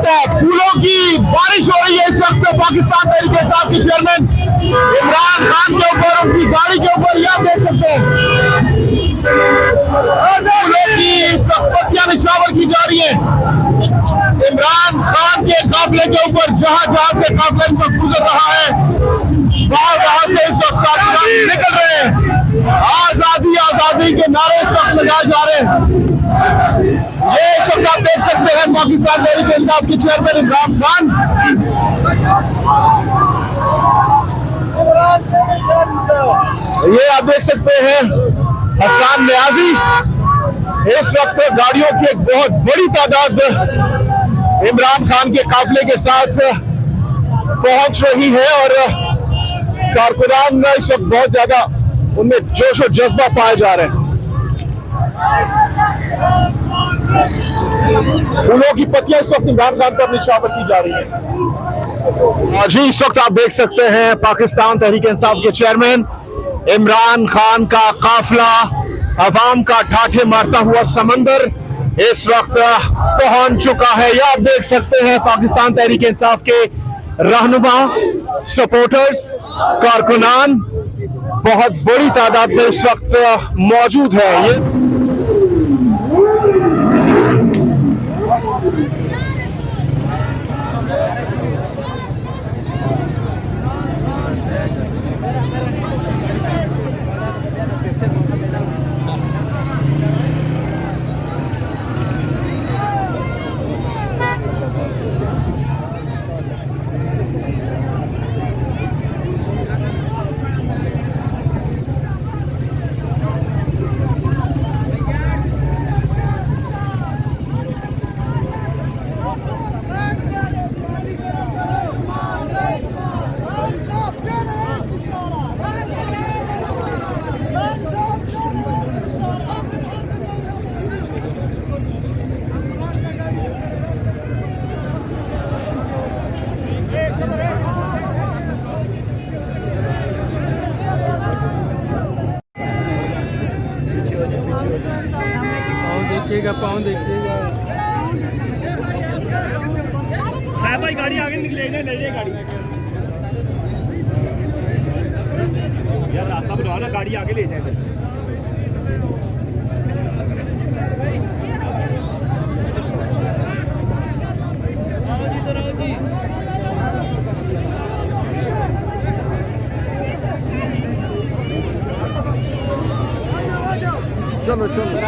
वक्त फूलों की बारिश हो रही है। इस वक्त पाकिस्तान तहरीक इंसाफ के चेयरमैन इमरान खान के ऊपर, उनकी गाड़ी के ऊपर, ये आप देख सकते हैं फूलों की इस वक्त पत्तियां निशावर की जा रही है इमरान खान के काफिले के ऊपर। जहां जहां से काफिला इस वक्त गुजर रहा है, वहां से इस वक्त निकल रहे हैं। आजादी आजादी के नारे इस वक्त लगाए जा रहे हैं। ये इस वक्त आप देख सकते हैं पाकिस्तान तहरीक इंसाफ के चेयरमैन इमरान खान। ये आप देख सकते हैं हसन न्याजी। इस वक्त गाड़ियों की एक बहुत बड़ी तादाद इमरान खान के काफिले के साथ पहुंच रही है और कारकुनान इस वक्त बहुत ज्यादा उनमें जोश और जज्बा पाए जा रहे हैं। फूलों की पत्तियां इस वक्त इमरान खान पर निशावर की जा रही है। जी, इस वक्त आप देख सकते हैं पाकिस्तान तहरीक इंसाफ के चेयरमैन इमरान खान का काफिला अवाम का ठाठे मारता हुआ समंदर इस वक्त पहुंच चुका है। यह आप देख सकते हैं पाकिस्तान तहरीक इंसाफ के रहनुमा, सपोर्टर्स, कारकुनान बहुत बड़ी तादाद में इस वक्त मौजूद है। ये पाँव देखिएगा साहब भाई, गाड़ी आगे निकले ले रही है गाड़ी यार, रास्ता बनाओ ना, गाड़ी आगे ले जाए। चलो चलो